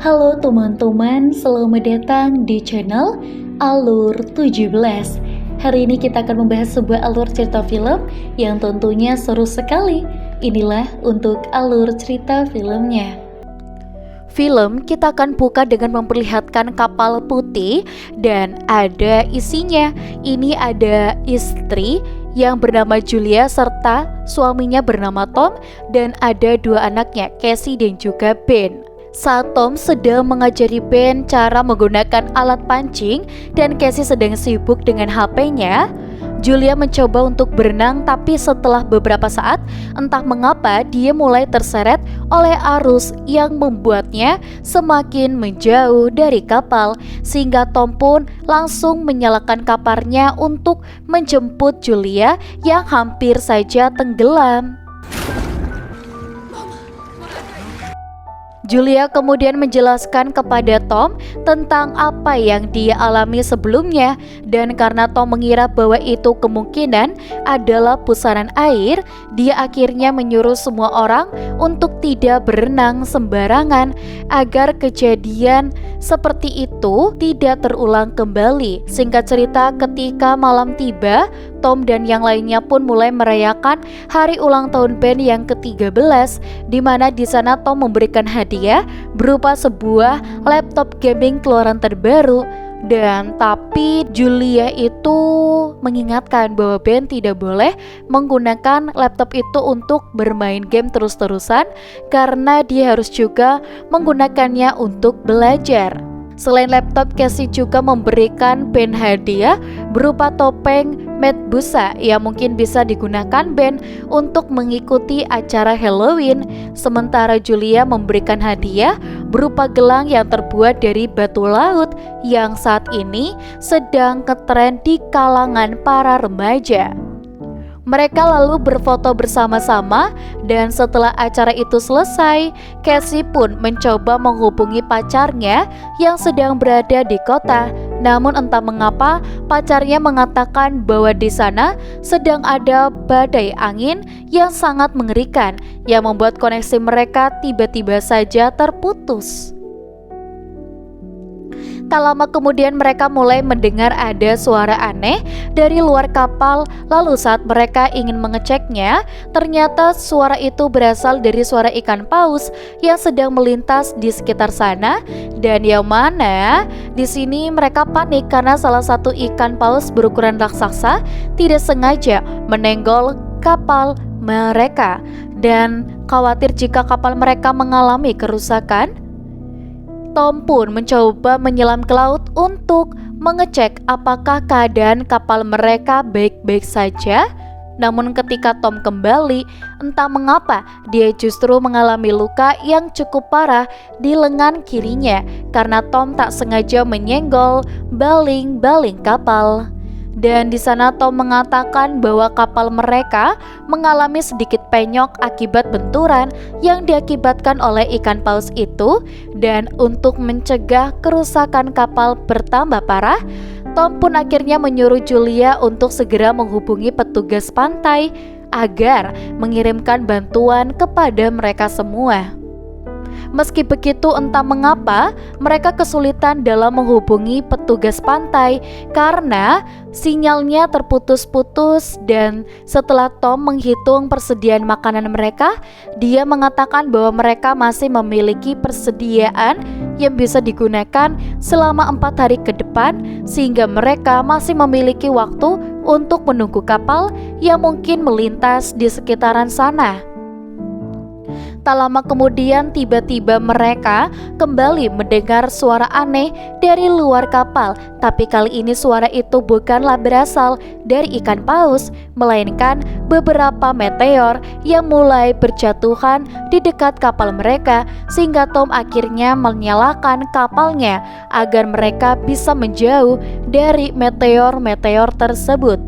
Halo teman-teman, selamat datang di channel Alur 17. Hari ini kita akan membahas sebuah alur cerita film yang tentunya seru sekali. Inilah untuk alur cerita filmnya. Film kita akan buka dengan memperlihatkan kapal putih dan ada isinya. Ini ada istri yang bernama Julia serta suaminya bernama Tom dan ada dua anaknya, Casey dan juga Ben. Saat Tom sedang mengajari Ben cara menggunakan alat pancing dan Casey sedang sibuk dengan HP-nya, Julia mencoba untuk berenang, tapi setelah beberapa saat, entah mengapa dia mulai terseret oleh arus yang membuatnya semakin menjauh dari kapal, sehingga Tom pun langsung menyalakan kaparnya untuk menjemput Julia yang hampir saja tenggelam. Julia kemudian menjelaskan kepada Tom tentang apa yang dia alami sebelumnya, dan karena Tom mengira bahwa itu kemungkinan adalah pusaran air, dia akhirnya menyuruh semua orang untuk tidak berenang sembarangan agar kejadian seperti itu tidak terulang kembali. Singkat cerita, ketika malam tiba, Tom dan yang lainnya pun mulai merayakan hari ulang tahun Ben yang ke-13, di mana di sana Tom memberikan hadiah berupa sebuah laptop gaming keluaran terbaru. Tapi Julia itu mengingatkan bahwa Ben tidak boleh menggunakan laptop itu untuk bermain game terus-terusan karena dia harus juga menggunakannya untuk belajar. Selain laptop, Casey juga memberikan Ben hadiah berupa topeng Medusa yang mungkin bisa digunakan Ben untuk mengikuti acara Halloween. Sementara Julia memberikan hadiah berupa gelang yang terbuat dari batu laut yang saat ini sedang ngetren di kalangan para remaja. Mereka lalu berfoto bersama-sama dan setelah acara itu selesai, Casey pun mencoba menghubungi pacarnya yang sedang berada di kota. Namun entah mengapa pacarnya mengatakan bahwa di sana sedang ada badai angin yang sangat mengerikan yang membuat koneksi mereka tiba-tiba saja terputus. Tak lama kemudian mereka mulai mendengar ada suara aneh dari luar kapal. Lalu saat mereka ingin mengeceknya, ternyata suara itu berasal dari suara ikan paus yang sedang melintas di sekitar sana. Dan yang mana di sini mereka panik karena salah satu ikan paus berukuran raksasa tidak sengaja menenggol kapal mereka. Dan khawatir jika kapal mereka mengalami kerusakan, Tom pun mencoba menyelam ke laut untuk mengecek apakah keadaan kapal mereka baik-baik saja. Namun ketika Tom kembali, entah mengapa dia justru mengalami luka yang cukup parah di lengan kirinya karena Tom tak sengaja menyenggol baling-baling kapal. Dan di sana Tom mengatakan bahwa kapal mereka mengalami sedikit penyok akibat benturan yang diakibatkan oleh ikan paus itu. Dan untuk mencegah kerusakan kapal bertambah parah, Tom pun akhirnya menyuruh Julia untuk segera menghubungi petugas pantai agar mengirimkan bantuan kepada mereka semua. Meski begitu, entah mengapa mereka kesulitan dalam menghubungi petugas pantai karena sinyalnya terputus-putus. Dan setelah Tom menghitung persediaan makanan mereka, dia mengatakan bahwa mereka masih memiliki persediaan yang bisa digunakan selama 4 hari ke depan, sehingga mereka masih memiliki waktu untuk menunggu kapal yang mungkin melintas di sekitaran sana. Tak lama kemudian tiba-tiba mereka kembali mendengar suara aneh dari luar kapal. Tapi kali ini suara itu bukanlah berasal dari ikan paus, melainkan beberapa meteor yang mulai berjatuhan di dekat kapal mereka, sehingga Tom akhirnya menyalakan kapalnya agar mereka bisa menjauh dari meteor-meteor tersebut.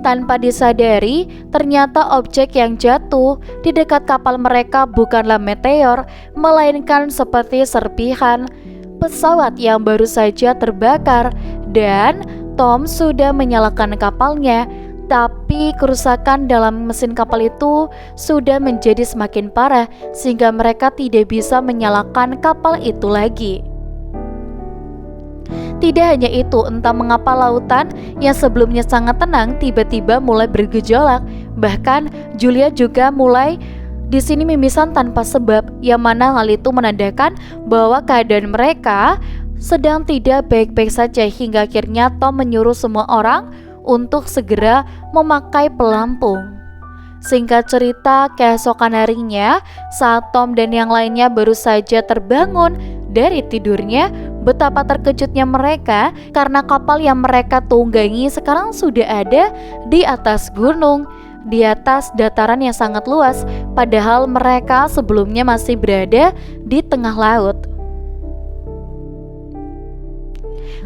Tanpa disadari, ternyata objek yang jatuh di dekat kapal mereka bukanlah meteor, melainkan seperti serpihan pesawat yang baru saja terbakar. Dan Tom sudah menyalakan kapalnya, Tapi kerusakan dalam mesin kapal itu sudah menjadi semakin parah sehingga mereka tidak bisa menyalakan kapal itu lagi. Tidak hanya itu, entah mengapa lautan yang sebelumnya sangat tenang tiba-tiba mulai bergejolak. Bahkan Julia juga mulai di sini mimisan tanpa sebab, yang mana hal itu menandakan bahwa keadaan mereka sedang tidak baik-baik saja, hingga akhirnya Tom menyuruh semua orang untuk segera memakai pelampung. Singkat cerita, keesokan harinya saat Tom dan yang lainnya baru saja terbangun dari tidurnya, betapa terkejutnya mereka karena kapal yang mereka tunggangi sekarang sudah ada di atas gunung, di atas dataran yang sangat luas, padahal mereka sebelumnya masih berada di tengah laut.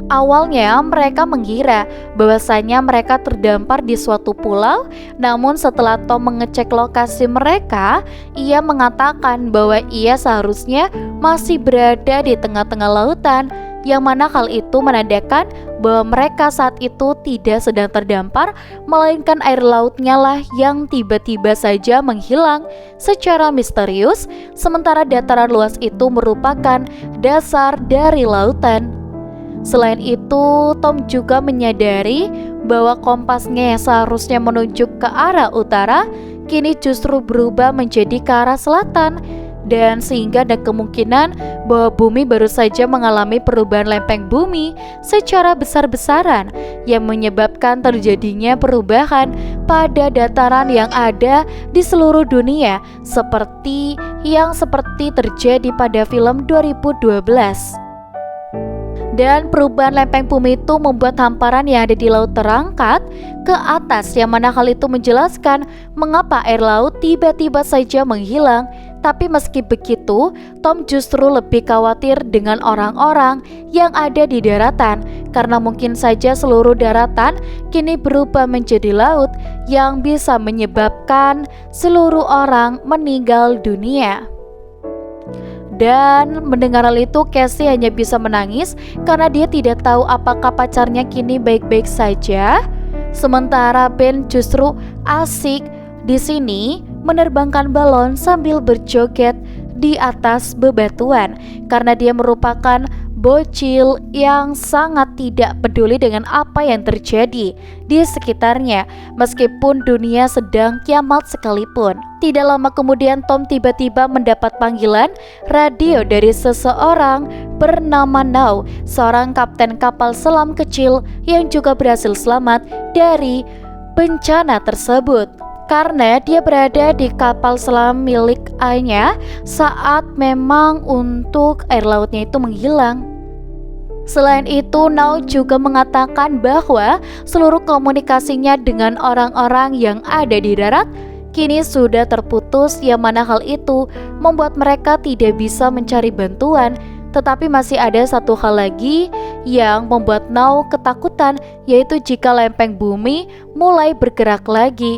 Awalnya mereka mengira bahwasanya mereka terdampar di suatu pulau, namun setelah Tom mengecek lokasi mereka, ia mengatakan bahwa ia seharusnya masih berada di tengah-tengah lautan, yang mana hal itu menandakan bahwa mereka saat itu tidak sedang terdampar, melainkan air lautnya lah yang tiba-tiba saja menghilang secara misterius, sementara dataran luas itu merupakan dasar dari lautan. Selain itu, Tom juga menyadari bahwa kompasnya yang seharusnya menunjuk ke arah utara kini justru berubah menjadi ke arah selatan, dan sehingga ada kemungkinan bahwa bumi baru saja mengalami perubahan lempeng bumi secara besar-besaran yang menyebabkan terjadinya perubahan pada dataran yang ada di seluruh dunia, seperti terjadi pada film 2012. Dan perubahan lempeng bumi itu membuat hamparan yang ada di laut terangkat ke atas, yang mana hal itu menjelaskan mengapa air laut tiba-tiba saja menghilang. Tapi meski begitu, Tom justru lebih khawatir dengan orang-orang yang ada di daratan, karena mungkin saja seluruh daratan kini berubah menjadi laut yang bisa menyebabkan seluruh orang meninggal dunia. Dan mendengar hal itu, Casey hanya bisa menangis karena dia tidak tahu apakah pacarnya kini baik-baik saja. Sementara Ben justru asik di sini menerbangkan balon sambil berjoget di atas bebatuan, karena dia merupakan bocil yang sangat tidak peduli dengan apa yang terjadi di sekitarnya, meskipun dunia sedang kiamat sekalipun. Tidak lama kemudian Tom tiba-tiba mendapat panggilan radio dari seseorang bernama Now, seorang kapten kapal selam kecil yang juga berhasil selamat dari bencana tersebut, karena dia berada di kapal selam milik ayahnya saat memang untuk air lautnya itu menghilang. Selain itu, Now juga mengatakan bahwa seluruh komunikasinya dengan orang-orang yang ada di darat kini sudah terputus, yang mana hal itu membuat mereka tidak bisa mencari bantuan. Tetapi masih ada satu hal lagi yang membuat Now ketakutan, yaitu jika lempeng bumi mulai bergerak lagi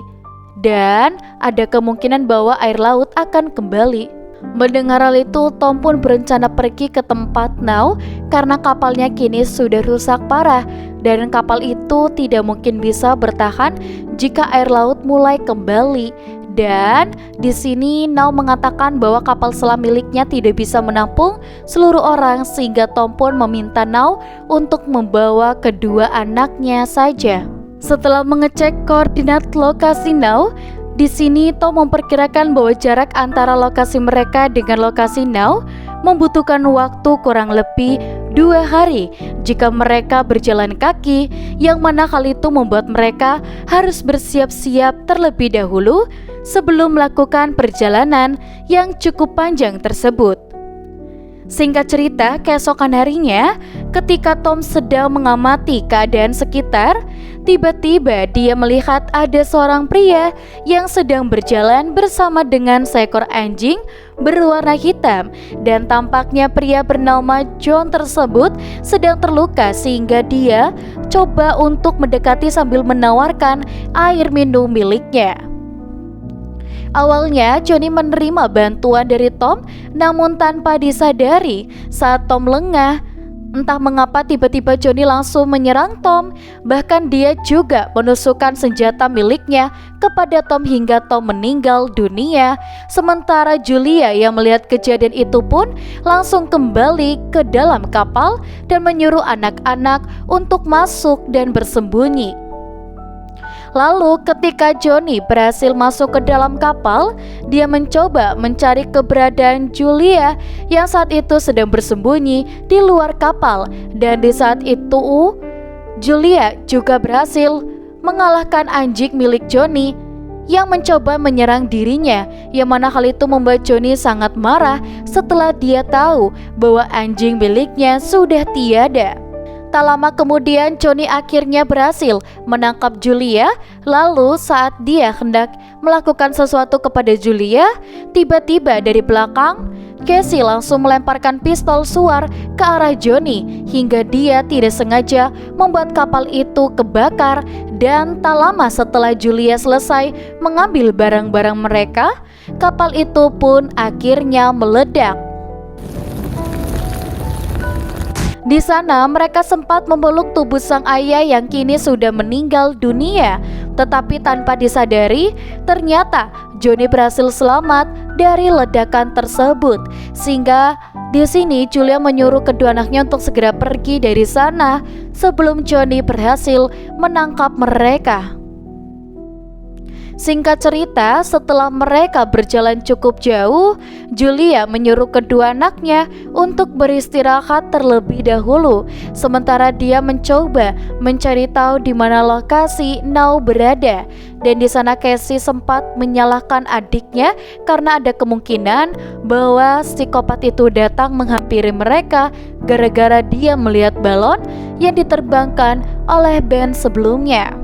dan ada kemungkinan bahwa air laut akan kembali. Mendengar hal itu, Tom pun berencana pergi ke tempat Now karena kapalnya kini sudah rusak parah dan kapal itu tidak mungkin bisa bertahan jika air laut mulai kembali. Dan di sini Now mengatakan bahwa kapal selam miliknya tidak bisa menampung seluruh orang, sehingga Tom pun meminta Now untuk membawa kedua anaknya saja. Setelah mengecek koordinat lokasi Now, di sini Tom memperkirakan bahwa jarak antara lokasi mereka dengan lokasi Now membutuhkan waktu kurang lebih 2 hari jika mereka berjalan kaki, yang mana hal itu membuat mereka harus bersiap-siap terlebih dahulu sebelum melakukan perjalanan yang cukup panjang tersebut. Singkat cerita, keesokan harinya ketika Tom sedang mengamati keadaan sekitar, tiba-tiba dia melihat ada seorang pria yang sedang berjalan bersama dengan seekor anjing berwarna hitam, dan tampaknya pria bernama John tersebut sedang terluka sehingga dia coba untuk mendekati sambil menawarkan air minum miliknya. Awalnya Johnny menerima bantuan dari Tom, namun tanpa disadari saat Tom lengah, Entah mengapa tiba-tiba Johnny langsung menyerang Tom. Bahkan dia juga menusukkan senjata miliknya kepada Tom hingga Tom meninggal dunia. Sementara Julia yang melihat kejadian itu pun langsung kembali ke dalam kapal dan menyuruh anak-anak untuk masuk dan bersembunyi. Lalu ketika Johnny berhasil masuk ke dalam kapal, dia mencoba mencari keberadaan Julia yang saat itu sedang bersembunyi di luar kapal. Dan di saat itu Julia juga berhasil mengalahkan anjing milik Johnny yang mencoba menyerang dirinya, yang mana hal itu membuat Johnny sangat marah setelah dia tahu bahwa anjing miliknya sudah tiada. Tak lama kemudian Johnny akhirnya berhasil menangkap Julia. Lalu saat dia hendak melakukan sesuatu kepada Julia, tiba-tiba dari belakang Casey langsung melemparkan pistol suar ke arah Johnny hingga dia tidak sengaja membuat kapal itu kebakar. Dan tak lama setelah Julia selesai mengambil barang-barang mereka, kapal itu pun akhirnya meledak. Di sana mereka sempat memeluk tubuh sang ayah yang kini sudah meninggal dunia. Tetapi tanpa disadari, ternyata Johnny berhasil selamat dari ledakan tersebut. Sehingga di sini Julia menyuruh kedua anaknya untuk segera pergi dari sana sebelum Johnny berhasil menangkap mereka. Singkat cerita, setelah mereka berjalan cukup jauh, Julia menyuruh kedua anaknya untuk beristirahat terlebih dahulu. Sementara dia mencoba mencari tahu di mana lokasi Now berada. Dan di sana Casey sempat menyalahkan adiknya karena ada kemungkinan bahwa psikopat itu datang menghampiri mereka gara-gara dia melihat balon yang diterbangkan oleh Ben sebelumnya.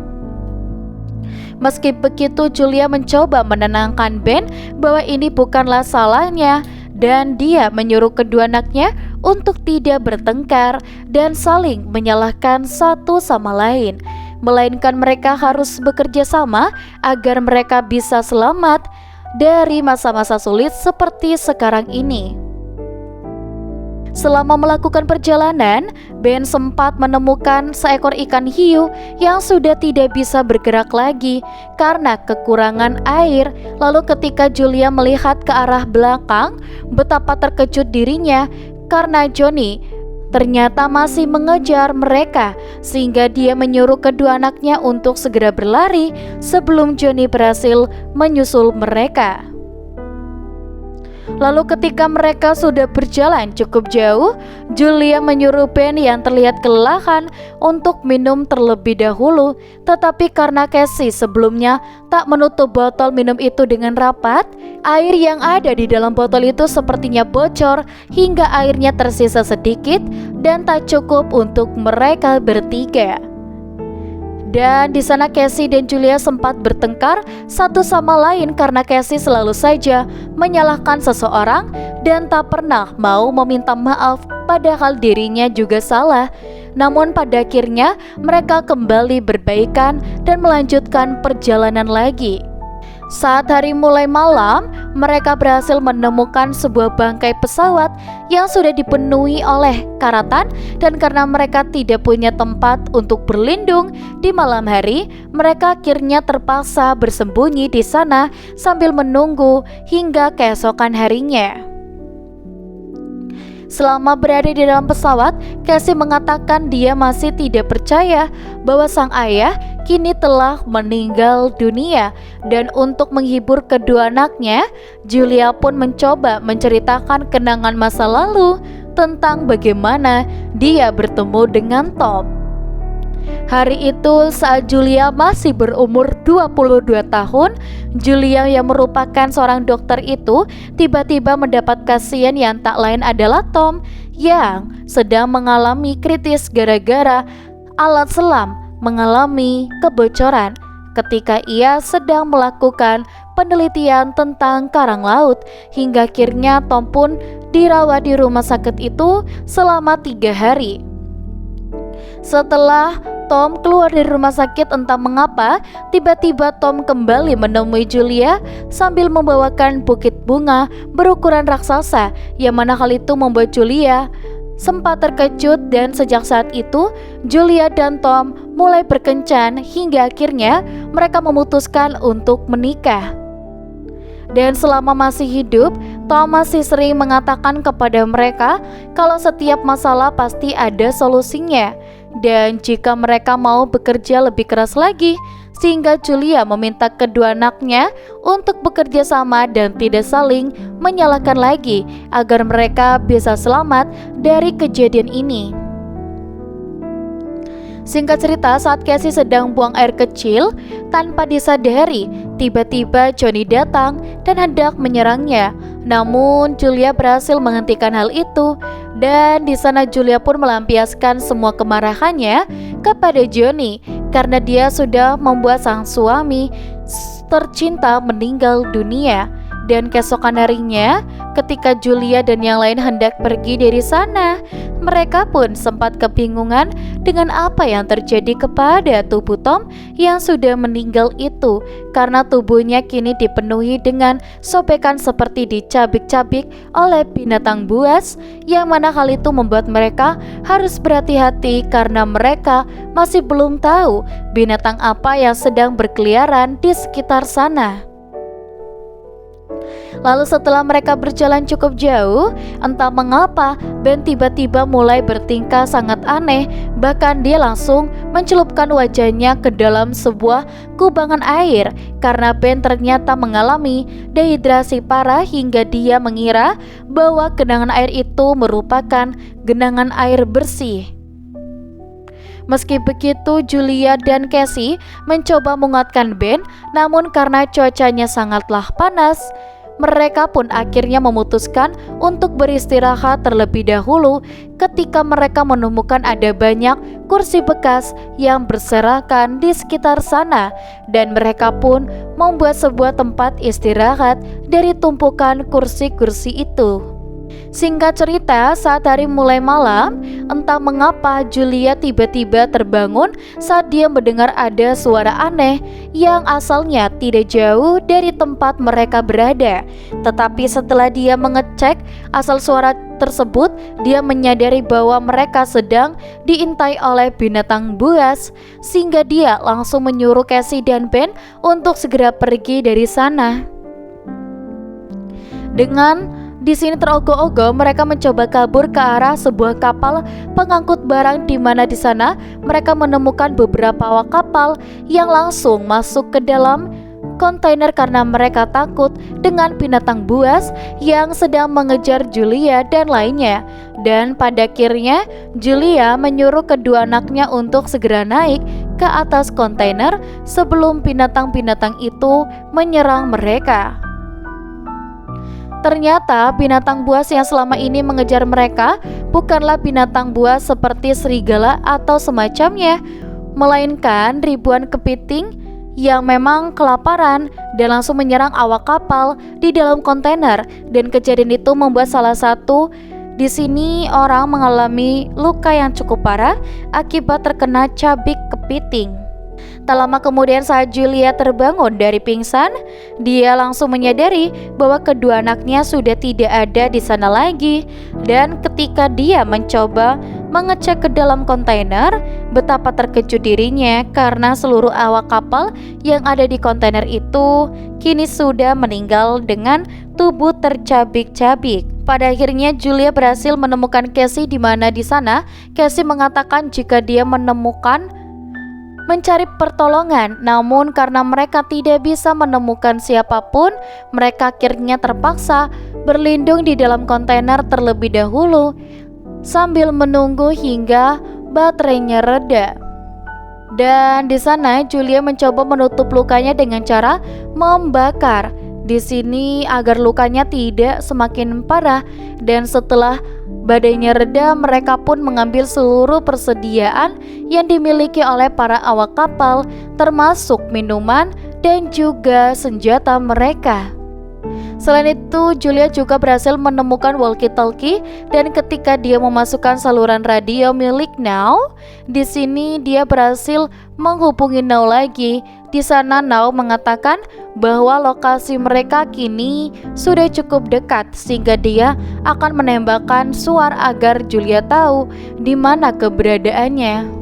Meski begitu, Julia mencoba menenangkan Ben bahwa ini bukanlah salahnya dan dia menyuruh kedua anaknya untuk tidak bertengkar dan saling menyalahkan satu sama lain, melainkan mereka harus bekerja sama agar mereka bisa selamat dari masa-masa sulit seperti sekarang ini. Selama melakukan perjalanan, Ben sempat menemukan seekor ikan hiu yang sudah tidak bisa bergerak lagi karena kekurangan air. Lalu ketika Julia melihat ke arah belakang, betapa terkejut dirinya karena Johnny ternyata masih mengejar mereka, sehingga dia menyuruh kedua anaknya untuk segera berlari sebelum Johnny berhasil menyusul mereka. Lalu ketika mereka sudah berjalan cukup jauh, Julia menyuruh Ben yang terlihat kelelahan untuk minum terlebih dahulu. Tetapi karena Casey sebelumnya tak menutup botol minum itu dengan rapat, air yang ada di dalam botol itu sepertinya bocor hingga airnya tersisa sedikit dan tak cukup untuk mereka bertiga. Dan di sana Casey dan Julia sempat bertengkar satu sama lain karena Casey selalu saja menyalahkan seseorang dan tak pernah mau meminta maaf padahal dirinya juga salah. Namun pada akhirnya mereka kembali berbaikan dan melanjutkan perjalanan lagi. Saat hari mulai malam, mereka berhasil menemukan sebuah bangkai pesawat yang sudah dipenuhi oleh karatan, dan karena mereka tidak punya tempat untuk berlindung di malam hari, mereka akhirnya terpaksa bersembunyi di sana sambil menunggu hingga keesokan harinya. Selama berada di dalam pesawat, Casey mengatakan dia masih tidak percaya bahwa sang ayah kini telah meninggal dunia. Dan untuk menghibur kedua anaknya, Julia pun mencoba menceritakan kenangan masa lalu tentang bagaimana dia bertemu dengan Tom. Hari itu saat Julia masih berumur 22 tahun, Julia yang merupakan seorang dokter itu tiba-tiba mendapat pasien yang tak lain adalah Tom yang sedang mengalami kritis gara-gara alat selam mengalami kebocoran ketika ia sedang melakukan penelitian tentang karang laut. Hingga akhirnya Tom pun dirawat di rumah sakit itu selama 3 hari. Setelah Tom keluar dari rumah sakit, entah mengapa tiba-tiba Tom kembali menemui Julia sambil membawakan bukit bunga berukuran raksasa, yang mana hal itu membuat Julia sempat terkejut dan sejak saat itu Julia dan Tom mulai berkencan hingga akhirnya mereka memutuskan untuk menikah. Dan selama masih hidup, Tom masih sering mengatakan kepada mereka kalau setiap masalah pasti ada solusinya. Dan jika mereka mau bekerja lebih keras lagi, sehingga Julia meminta kedua anaknya untuk bekerja sama dan tidak saling menyalahkan lagi agar mereka bisa selamat dari kejadian ini. Singkat cerita, saat Casey sedang buang air kecil, tanpa disadari, tiba-tiba Johnny datang dan hendak menyerangnya. Namun Julia berhasil menghentikan hal itu, dan di sana Julia pun melampiaskan semua kemarahannya kepada Johnny karena dia sudah membuat sang suami tercinta meninggal dunia. Dan keesokan harinya, ketika Julia dan yang lain hendak pergi dari sana, mereka pun sempat kebingungan dengan apa yang terjadi kepada tubuh Tom yang sudah meninggal itu, karena tubuhnya kini dipenuhi dengan sobekan seperti dicabik-cabik oleh binatang buas, yang mana hal itu membuat mereka harus berhati-hati karena mereka masih belum tahu binatang apa yang sedang berkeliaran di sekitar sana. Lalu setelah mereka berjalan cukup jauh, entah mengapa Ben tiba-tiba mulai bertingkah sangat aneh. Bahkan dia langsung mencelupkan wajahnya ke dalam sebuah kubangan air karena Ben ternyata mengalami dehidrasi parah hingga dia mengira bahwa genangan air itu merupakan genangan air bersih. Meski begitu, Julia dan Casey mencoba menguatkan Ben, namun karena cuacanya sangatlah panas, mereka pun akhirnya memutuskan untuk beristirahat terlebih dahulu ketika mereka menemukan ada banyak kursi bekas yang berserakan di sekitar sana, dan mereka pun membuat sebuah tempat istirahat dari tumpukan kursi-kursi itu. Singkat cerita, saat hari mulai malam, entah mengapa Julia tiba-tiba terbangun saat dia mendengar ada suara aneh yang asalnya tidak jauh dari tempat mereka berada. Tetapi setelah dia mengecek asal suara tersebut, dia menyadari bahwa mereka sedang diintai oleh binatang buas, sehingga dia langsung menyuruh Casey dan Ben untuk segera pergi dari sana. Dengan di sini terogoh-ogoh, mereka mencoba kabur ke arah sebuah kapal pengangkut barang, di mana di sana mereka menemukan beberapa awak kapal yang langsung masuk ke dalam kontainer karena mereka takut dengan binatang buas yang sedang mengejar Julia dan lainnya. Dan pada akhirnya Julia menyuruh kedua anaknya untuk segera naik ke atas kontainer sebelum binatang-binatang itu menyerang mereka. Ternyata binatang buas yang selama ini mengejar mereka bukanlah binatang buas seperti serigala atau semacamnya, melainkan ribuan kepiting yang memang kelaparan dan langsung menyerang awak kapal di dalam kontainer. Dan kejadian itu membuat salah satu di sini orang mengalami luka yang cukup parah akibat terkena cabik kepiting. Tak lama kemudian saat Julia terbangun dari pingsan, dia langsung menyadari bahwa kedua anaknya sudah tidak ada di sana lagi. Dan ketika dia mencoba mengecek ke dalam kontainer, betapa terkejut dirinya karena seluruh awak kapal yang ada di kontainer itu kini sudah meninggal dengan tubuh tercabik-cabik. Pada akhirnya Julia berhasil menemukan Casey, di mana di sana Casey mengatakan jika dia mencari pertolongan, namun karena mereka tidak bisa menemukan siapapun, mereka akhirnya terpaksa berlindung di dalam kontainer terlebih dahulu sambil menunggu hingga baterainya reda. Dan di sana Julia mencoba menutup lukanya dengan cara membakar di sini agar lukanya tidak semakin parah. Dan setelah badainya reda, mereka pun mengambil seluruh persediaan yang dimiliki oleh para awak kapal, termasuk minuman dan juga senjata mereka. Selain itu, Julia juga berhasil menemukan walkie-talkie, dan ketika dia memasukkan saluran radio milik Now, di sini dia berhasil menghubungi Now lagi Di sana Nao mengatakan bahwa lokasi mereka kini sudah cukup dekat sehingga dia akan menembakkan Suar agar Julia tahu di mana keberadaannya.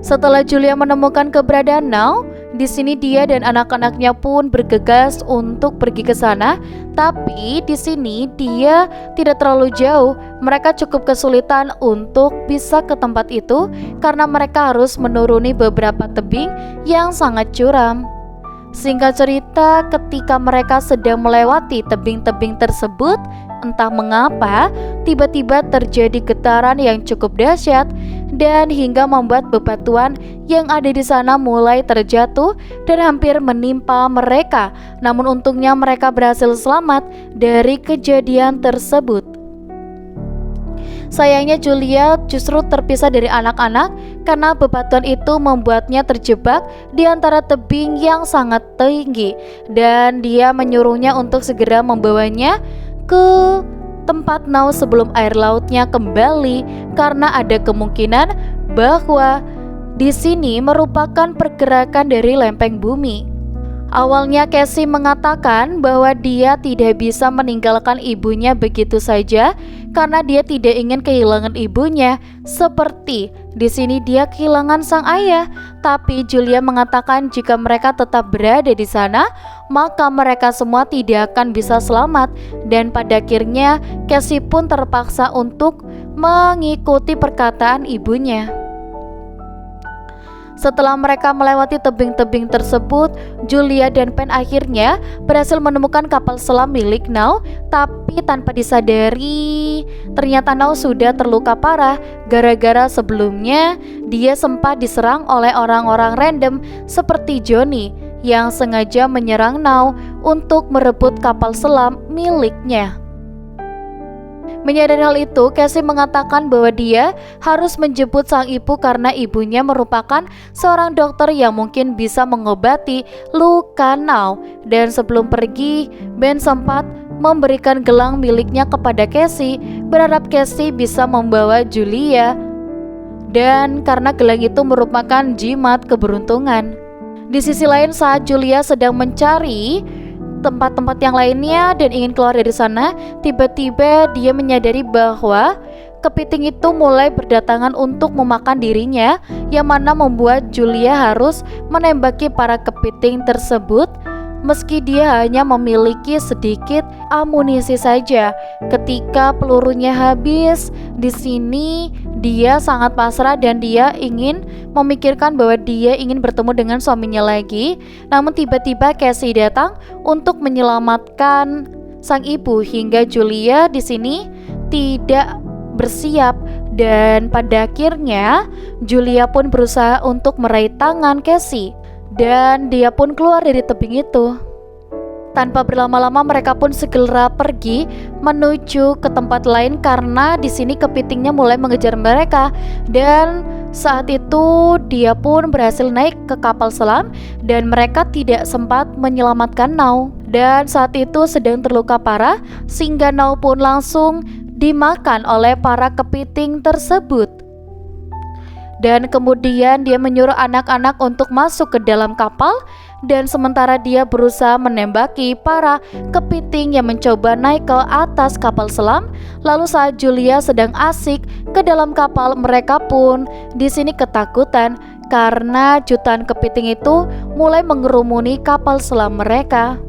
Setelah Julia menemukan keberadaan Nao, di sini dia dan anak-anaknya pun bergegas untuk pergi ke sana. Tapi di sini dia tidak terlalu jauh. Mereka cukup kesulitan untuk bisa ke tempat itu karena mereka harus menuruni beberapa tebing yang sangat curam. Singkat cerita, ketika mereka sedang melewati tebing-tebing tersebut, entah mengapa tiba-tiba terjadi getaran yang cukup dahsyat dan hingga membuat bebatuan yang ada di sana mulai terjatuh dan hampir menimpa mereka. Namun untungnya mereka berhasil selamat dari kejadian tersebut. Sayangnya Julia justru terpisah dari anak-anak karena bebatuan itu membuatnya terjebak di antara tebing yang sangat tinggi, dan dia menyuruhnya untuk segera membawanya ke tempat Nao sebelum air lautnya kembali karena ada kemungkinan bahwa di sini merupakan pergerakan dari lempeng bumi. Awalnya Cassie mengatakan bahwa dia tidak bisa meninggalkan ibunya begitu saja karena dia tidak ingin kehilangan ibunya seperti di sini dia kehilangan sang ayah. Tapi Julia mengatakan jika mereka tetap berada di sana, maka mereka semua tidak akan bisa selamat, dan pada akhirnya Cassie pun terpaksa untuk mengikuti perkataan ibunya. Setelah mereka melewati tebing-tebing tersebut, Julia dan Pen akhirnya berhasil menemukan kapal selam milik Nao. Tapi tanpa disadari, ternyata Nao sudah terluka parah gara-gara sebelumnya dia sempat diserang oleh orang-orang random seperti Johnny yang sengaja menyerang Nao untuk merebut kapal selam miliknya. Menyadari hal itu, Cassie mengatakan bahwa dia harus menjemput sang ibu karena ibunya merupakan seorang dokter yang mungkin bisa mengobati luka Nao. Dan sebelum pergi, Ben sempat memberikan gelang miliknya kepada Cassie, berharap Cassie bisa membawa Julia. Dan karena gelang itu merupakan jimat keberuntungan. Di sisi lain, saat Julia sedang mencari tempat-tempat yang lainnya dan ingin keluar dari sana, tiba-tiba dia menyadari bahwa kepiting itu mulai berdatangan untuk memakan dirinya, yang mana membuat Julia harus menembaki para kepiting tersebut meski dia hanya memiliki sedikit amunisi saja. Ketika pelurunya habis, di sini dia sangat pasrah dan dia ingin memikirkan bahwa dia ingin bertemu dengan suaminya lagi. Namun tiba-tiba Cassie datang untuk menyelamatkan sang ibu hingga Julia di sini tidak bersiap, dan pada akhirnya Julia pun berusaha untuk meraih tangan Cassie dan dia pun keluar dari tebing itu. Tanpa berlama-lama mereka pun segera pergi menuju ke tempat lain karena di sini kepitingnya mulai mengejar mereka. Dan saat itu dia pun berhasil naik ke kapal selam dan mereka tidak sempat menyelamatkan Nao. Dan saat itu sedang terluka parah sehingga Nao pun langsung dimakan oleh para kepiting tersebut. Dan kemudian dia menyuruh anak-anak untuk masuk ke dalam kapal, dan sementara dia berusaha menembaki para kepiting yang mencoba naik ke atas kapal selam. Lalu saat Julia sedang asik ke dalam kapal, mereka pun di sini ketakutan karena jutaan kepiting itu mulai mengerumuni kapal selam mereka.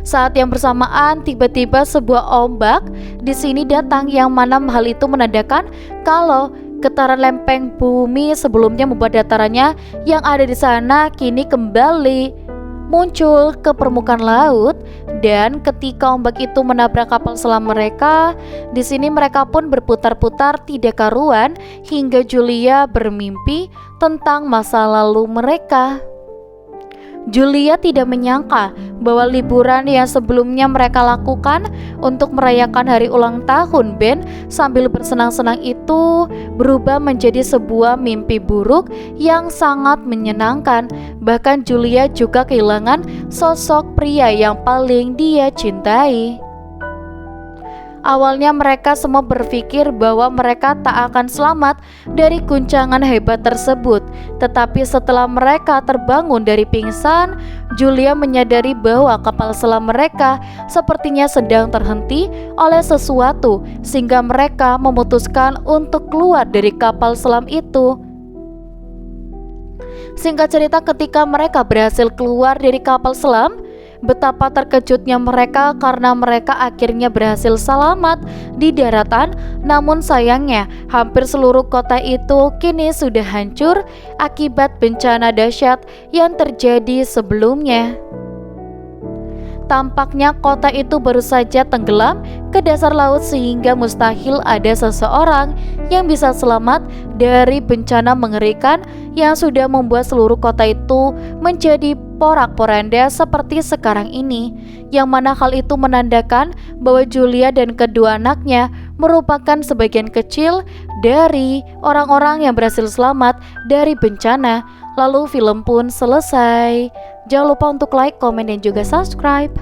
Saat yang bersamaan, tiba-tiba sebuah ombak di sini datang, yang mana hal itu menandakan kalau getaran lempeng bumi sebelumnya membuat datarannya yang ada di sana kini kembali muncul ke permukaan laut. Dan ketika ombak itu menabrak kapal selam mereka, di sini mereka pun berputar-putar tidak karuan hingga Julia bermimpi tentang masa lalu mereka. Julia tidak menyangka bahwa liburan yang sebelumnya mereka lakukan untuk merayakan hari ulang tahun Ben sambil bersenang-senang itu berubah menjadi sebuah mimpi buruk yang sangat menyenangkan. Bahkan Julia juga kehilangan sosok pria yang paling dia cintai. Awalnya mereka semua berpikir bahwa mereka tak akan selamat dari guncangan hebat tersebut. Tetapi setelah mereka terbangun dari pingsan, Julia menyadari bahwa kapal selam mereka sepertinya sedang terhenti oleh sesuatu, sehingga mereka memutuskan untuk keluar dari kapal selam itu. Singkat cerita, ketika mereka berhasil keluar dari kapal selam, betapa terkejutnya mereka karena mereka akhirnya berhasil selamat di daratan. Namun sayangnya, hampir seluruh kota itu kini sudah hancur akibat bencana dahsyat yang terjadi sebelumnya. Tampaknya kota itu baru saja tenggelam ke dasar laut sehingga mustahil ada seseorang yang bisa selamat dari bencana mengerikan yang sudah membuat seluruh kota itu menjadi porak-poranda seperti sekarang ini, yang mana hal itu menandakan bahwa Julia dan kedua anaknya merupakan sebagian kecil dari orang-orang yang berhasil selamat dari bencana. Lalu film pun selesai. Jangan lupa untuk like, komen, dan juga subscribe.